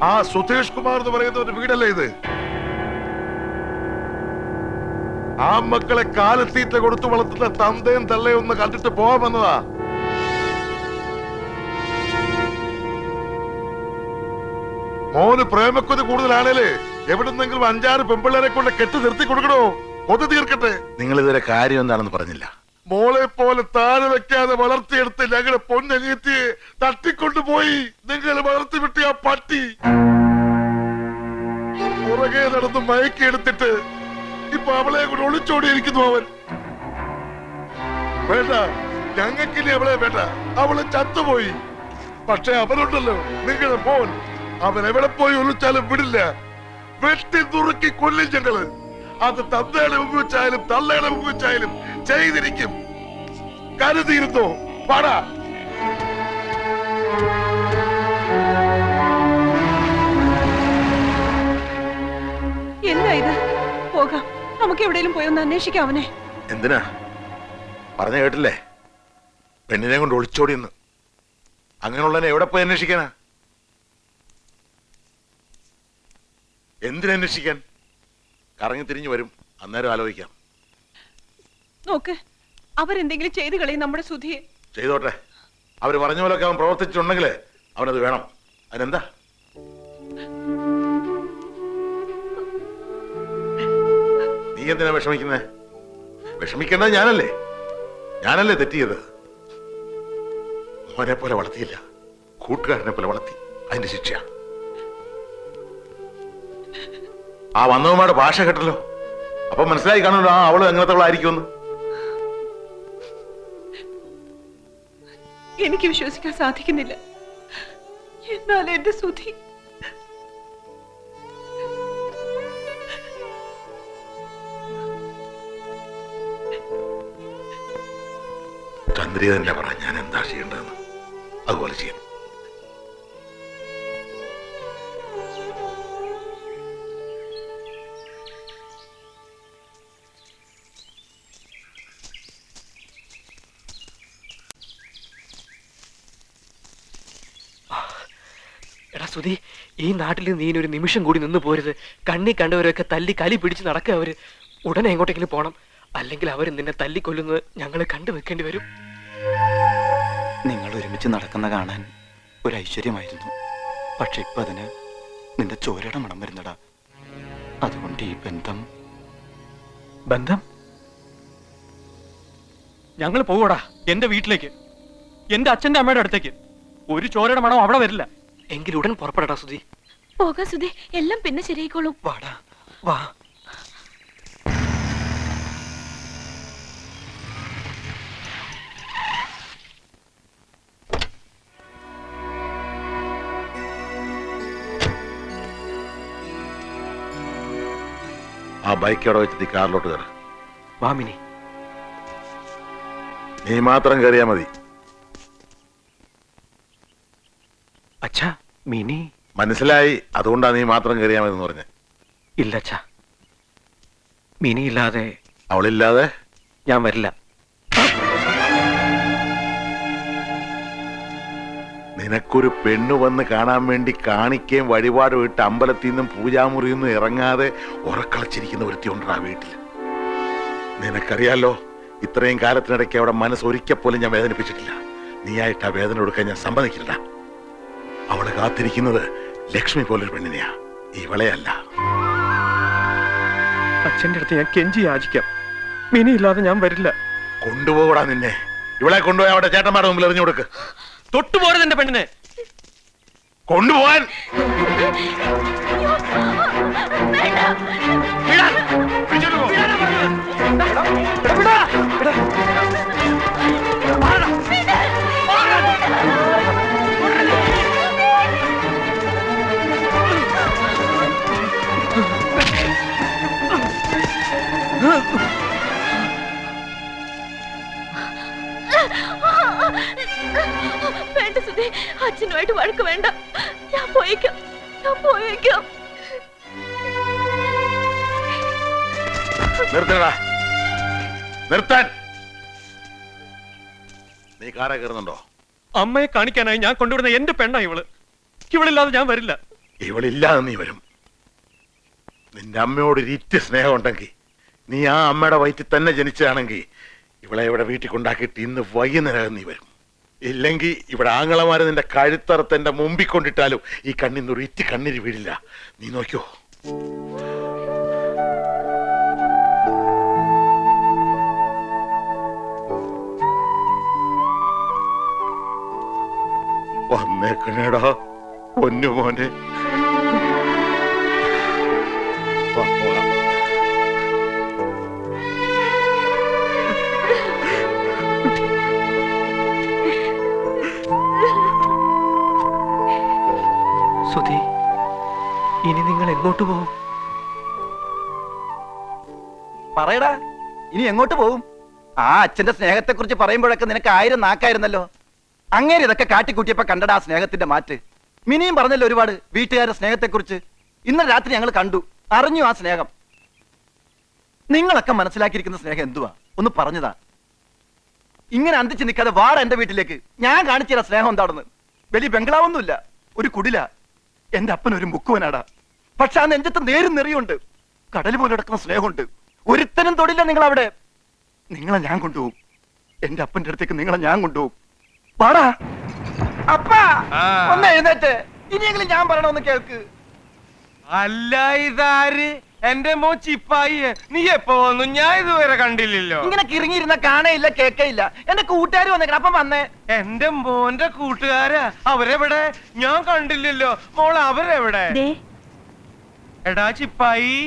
ആ സുധേഷ് കുമാർ എന്ന് പറയുന്ന ഒരു വീടല്ലേ ഇത്? ആ മക്കളെ കാലത്തീറ്റ കൊടുത്തു വളർത്തുന്ന തന്തയും തള്ളയും ഒന്ന് കണ്ടിട്ട് പോവാമെന്നതാ. മോന് പ്രേമക്കൊതി കൂടുതലാണേല് എവിടുന്നെങ്കിലും 5-6 പെമ്പിള്ളേരെ കൊണ്ട് കെട്ടി നിർത്തി കൊടുക്കണോ? കൊതി തീർക്കട്ടെ. നിങ്ങൾ ഇതുവരെ കാര്യം എന്താണെന്ന് പറഞ്ഞില്ല. മോളെ പോലെ താഴെ വെക്കാതെ വളർത്തിയെടുത്ത് ഞങ്ങളുടെ പൊന്നനിയത്തിയെ തട്ടിക്കൊണ്ടുപോയി നിങ്ങൾ വളർത്തി വിട്ടിയ ആ പട്ടി. പുറകെ നടന്ന് മയക്കിയെടുത്തിട്ട് ഇപ്പൊ അവളെ കൂടെ ഒളിച്ചോടിയിരിക്കുന്നു അവൻ. വേണ്ട, ഞങ്ങൾക്കിനി അവളെ വേണ്ട, അവള് ചത്തുപോയി. പക്ഷെ അവനുണ്ടല്ലോ നിങ്ങളുടെ മോൻ, അവൻ എവിടെ പോയി ഒളിച്ചാലും വിടില്ല. വെട്ടി നുറുക്കി കൊല്ലും ഞങ്ങള്. അത് തന്തയുടെ മുമ്പ് വെച്ചായാലും തള്ളയുടെ മുമ്പ് വെച്ചായാലും ചെയ്തിരിക്കും. കരുതിയിരുന്നോ? പാടാ. എന്താ ഇത്? പോകാം, നമുക്ക് എവിടെയെങ്കിലും പോയി ഒന്ന് അന്വേഷിക്കാം അവനെ. എന്തിനാ? പറഞ്ഞ കേട്ടില്ലേ, പെണ്ണിനെ കൊണ്ട് ഒളിച്ചോടിയെന്ന്. അങ്ങനെയുള്ളവനെ എവിടെ പോയി അന്വേഷിക്കാനാ? എന്തിനന്വേഷിക്കാൻ? കറങ്ങി തിരിഞ്ഞു വരും, അന്നേരം ആലോചിക്കാം. നോക്ക്, അവരെന്തെങ്കിലും ചെയ്തു കളയും നമ്മുടെ സുധിയെ. ചെയ്തോട്ടെ. അവര് പറഞ്ഞ പോലൊക്കെ അവൻ പ്രവർത്തിച്ചിട്ടുണ്ടെങ്കിലേ അവനത് വേണം. അതിനെന്താ? നീ എന്തിനാ വിഷമിക്കുന്നേ? വിഷമിക്കേണ്ടത് ഞാനല്ലേ തെറ്റിയത്. മോനെ പോലെ വളർത്തിയില്ല, കൂട്ടുകാരനെ പോലെ വളർത്തി. അതിന്റെ ശിക്ഷ. ആ വന്നവന്മാരുടെ ഭാഷ കേട്ടല്ലോ, അപ്പൊ മനസ്സിലായി കാണുമല്ലോ ആ അവള് എങ്ങനത്തവളായിരിക്കുമെന്ന്. എനിക്ക് വിശ്വസിക്കാൻ സാധിക്കുന്നില്ല. എന്നാൽ എന്റെ സുധി ചന്ദ്രിക തന്നെ പറ, ഞാൻ എന്താ ചെയ്യേണ്ടതെന്ന്. അതുപോലെ ചെയ്യാം. എടാ സുധി, ഈ നാട്ടിൽ നീ ഒരു നിമിഷം കൂടി നിന്ന് പോരുത്. കണ്ണി കണ്ടവരൊക്കെ തല്ലി കലി പിടിച്ച് നടക്കുക. അവര് ഉടനെ എങ്ങോട്ടെങ്കിലും പോണം, അല്ലെങ്കിൽ അവർ നിന്നെ തല്ലിക്കൊല്ലുന്നത് ഞങ്ങൾ കണ്ടു വെക്കേണ്ടി വരും. നിങ്ങൾ ഒരുമിച്ച് നടക്കുന്ന കാണാൻ ഒരു ഐശ്വര്യമായിരുന്നു. പക്ഷെ ഇപ്പൊ അതിന് നിന്റെ ചോരയുടെ മണം വരുന്നടാ. അതുകൊണ്ട് ഈ ബന്ധം ഞങ്ങൾ പോവടാ എന്റെ വീട്ടിലേക്ക്, എന്റെ അച്ഛന്റെ അമ്മയുടെ അടുത്തേക്ക്. ഒരു ചോരയുടെ മണം അവിടെ വരില്ല. എങ്കിൽ ഉടൻ പുറപ്പെടടാ സുധി. പോകാ സുധി, എല്ലാം പിന്നെ ശരിയായിക്കോളും. വാടാ, വാ. ആ ബൈക്ക് അവിടെ വെച്ചിട്ട് കാറിലോട്ട് കയറ. വാമിനി, നീ മാത്രം കയറിയാ മതി. അച്ഛാ, മിനി. മനസ്സിലായി, അതുകൊണ്ടാ നീ മാത്രം കയറിയാ മതി എന്ന് പറഞ്ഞ. ഇല്ല അച്ഛാ, മിനി ഇല്ലാതെ. അവളില്ലാതെ ഞാൻ വരില്ല. നിനക്കൊരു പെണ്ണു വന്ന് കാണാൻ വേണ്ടി കാണിക്കുകയും വഴിപാടും ഇട്ട് അമ്പലത്തിൽ നിന്നും പൂജാമുറിയിൽ നിന്നും ഇറങ്ങാതെ ഉറക്കളച്ചിരിക്കുന്ന ഒരുത്തി ഉണ്ടാ വീട്ടിൽ. നിനക്കറിയാലോ, ഇത്രയും കാലത്തിനിടയ്ക്ക് അവിടെ മനസ്സ് ഒരിക്കൽ പോലും ഞാൻ വേദനിപ്പിച്ചിട്ടില്ല. നീയായിട്ട് ആ വേദന കൊടുക്കാൻ ഞാൻ സമ്മതിക്കില്ല. അവള് കാത്തിരിക്കുന്നത് ലക്ഷ്മി പോലൊരു പെണ്ണിനെയാ, ഇവളെയല്ല. അച്ഛന്റെ അടുത്ത് ഞാൻ കെഞ്ചി യാചിക്കാം, മിനി ഇല്ലാതെ ഞാൻ വരില്ല. കൊണ്ടുപോകൂടാ നിന്നെ. ഇവളെ കൊണ്ടുപോയി അവിടെ ചേട്ടന്മാരുടെ മുമ്പിൽ എറിഞ്ഞു കൊടുക്ക്. തൊട്ടുപോരുത് എന്റെ പെണ്ണിനെ. കൊണ്ടുപോകാൻ വേണ്ട സുധി, അച്ഛനുമായിട്ട് വഴക്ക് വേണ്ട. ഞാൻ പോയേക്കാം. നിർത്താൻ. നീ കാറെ കയറുന്നുണ്ടോ? അമ്മയെ കാണിക്കാനായി ഞാൻ കൊണ്ടുവരുന്ന എന്റെ പെണ്ണാ ഇവള്. ഇവളില്ലാതെ ഞാൻ വരില്ല. ഇവളില്ലാതെ നീ വരും. നിന്റെ അമ്മയോട് ഒരിറ്റ് സ്നേഹമുണ്ടെങ്കിൽ, നീ ആ അമ്മയുടെ വയറ്റിൽ തന്നെ ജനിച്ചതാണെങ്കിൽ ഇവളെ ഇവിടെ വീട്ടിൽ കൊണ്ടാക്കിയിട്ട് ഇന്ന് വൈകുന്നേരം നീ വരും. ഇല്ലെങ്കിൽ ഇവിടെ ആങ്ങളമാര് നിന്റെ കഴുത്തറത്ത് എന്റെ മുമ്പിൽ കൊണ്ടിട്ടാലും ഈ കണ്ണിന്ന് ഒരു ഇറ്റ് കണ്ണീര് വീഴില്ല. നീ നോക്കിയോ. വന്നേക്കണേടാ പൊന്നു മോനെ. വാ, പോകാം. സുധി, ഇനി നിങ്ങൾ എങ്ങോട്ട് പോകും? പറയടാ, ഇനി എങ്ങോട്ട് പോകും? ആ അച്ഛന്റെ സ്നേഹത്തെ കുറിച്ച് പറയുമ്പോഴൊക്കെ നിനക്ക് 1000 നാക്കായിരുന്നല്ലോ. അങ്ങനെ ഇതൊക്കെ കാട്ടിക്കൂട്ടിയപ്പോ കണ്ടടാ ആ സ്നേഹത്തിന്റെ മാറ്റ്. മിനിയും പറഞ്ഞല്ലോ ഒരുപാട് വീട്ടുകാരുടെ സ്നേഹത്തെ കുറിച്ച്. ഇന്നലെ രാത്രി ഞങ്ങൾ കണ്ടു, അറിഞ്ഞു ആ സ്നേഹം. നിങ്ങളൊക്കെ മനസ്സിലാക്കിയിരിക്കുന്ന സ്നേഹം എന്തുവാ ഒന്ന് പറഞ്ഞതാ. ഇങ്ങനെ അന്തിച്ച് നിൽക്കാതെ വാട എന്റെ വീട്ടിലേക്ക്. ഞാൻ കാണിച്ചു തരാം സ്നേഹം എന്താണെന്ന്. വലിയ ബംഗ്ലാവൊന്നുമില്ല, ഒരു കുടില. എന്റെ അപ്പൻ ഒരു മുക്കുവനാടാ. പക്ഷെ ആ നെഞ്ചത്ത് നേരും നെറിയുണ്ട്. കടൽ പോലെ കിടക്കുന്ന സ്നേഹമുണ്ട്. ഒരുത്തനും തൊടില്ല നിങ്ങൾ അവിടെ. നിങ്ങളെ ഞാൻ കൊണ്ടുപോകും. എന്റെ അപ്പന്റെ അടുത്തേക്ക് നിങ്ങളെ ഞാൻ കൊണ്ടുപോകും. പാടാ അപ്പാ, ഒന്ന് എഴുന്നേറ്റ്. ഇനിയെങ്കിലും ഞാൻ പറയണമെന്ന് കേൾക്ക്. അല്ല, ഇതാര്? എന്റെ മോ ചിപ്പായി. നീ എപ്പോ വന്നു? ഞാൻ ഇതുവരെ കണ്ടില്ലല്ലോ. ഇങ്ങനെ കിറങ്ങിയിരുന്ന കാണയില്ല കേക്കയില്ല. എന്റെ കൂട്ടുകാർ വന്നേക്കണം, അപ്പം വന്നേ. എന്റെ മോന്റെ കൂട്ടുകാരാ? അവരെവിടെ? ഞാൻ കണ്ടില്ലല്ലോ. മോൾ അവരെവിടെ? എടാ ചിപ്പായി,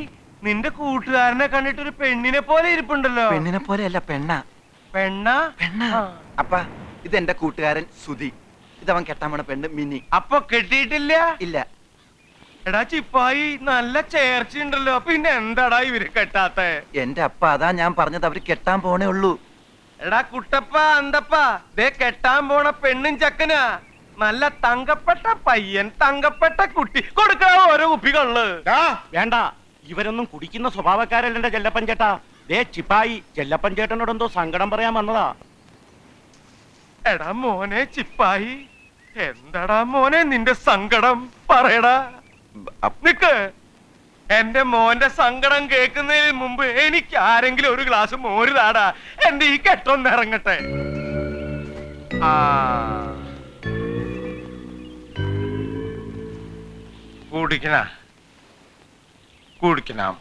നിന്റെ കൂട്ടുകാരനെ കണ്ടിട്ട് ഒരു പെണ്ണിനെ പോലെ ഇരിപ്പുണ്ടല്ലോ. പെണ്ണിനെ പോലെയല്ല, പെണ്ണ. പെണ്ണാ? പെണ്ണ. അപ്പ ഇത് എന്റെ കൂട്ടുകാരൻ സുധി. ഇതവൻ കെട്ടാൻ പോണ പെണ്ണ് മിനി. അപ്പൊ കെട്ടിയിട്ടില്ല? ഇല്ല. എടാ ചിപ്പായി, നല്ല ചേർച്ചയുണ്ടല്ലോ. പിന്നെ എന്താടാ ഇവര് കെട്ടാത്ത? എന്റെ അപ്പ അതാ ഞാൻ പറഞ്ഞത്, അവര് കെട്ടാൻ പോണേ ഉള്ളൂ. എടാ കുട്ടപ്പ, അന്തപ്പ, ദേ കെട്ടാൻ പോണ പെണ്ണും ചക്കനാ. നല്ല തങ്കപ്പെട്ട പയ്യൻ, തങ്കപ്പെട്ട കുട്ടി. കൊടുക്കാവോ ഓരോ കുപ്പികള്? വേണ്ട, ഇവരൊന്നും കുടിക്കുന്ന സ്വഭാവക്കാരല്ല ചെല്ലപ്പൻ ചേട്ടാ. ദേ ചിപ്പായി, ചെല്ലപ്പൻ ചേട്ടനോടെന്തോ സങ്കടം പറയാൻ വന്നതാ. എടാ മോനെ ചിപ്പായി, എന്താടാ മോനെ നിന്റെ സങ്കടം? പറയടാ. നിക്ക്. എന്റെ മോന്റെ സങ്കടം കേൾക്കുന്നതിന് മുമ്പ് എനിക്ക് ആരെങ്കിലും ഒരു ഗ്ലാസ് മോര് താടാ. എന്റെ ഈ കെട്ടൊന്ന് ഇറങ്ങട്ടെ. ആ, കുടിക്കണ കുടിക്കണം.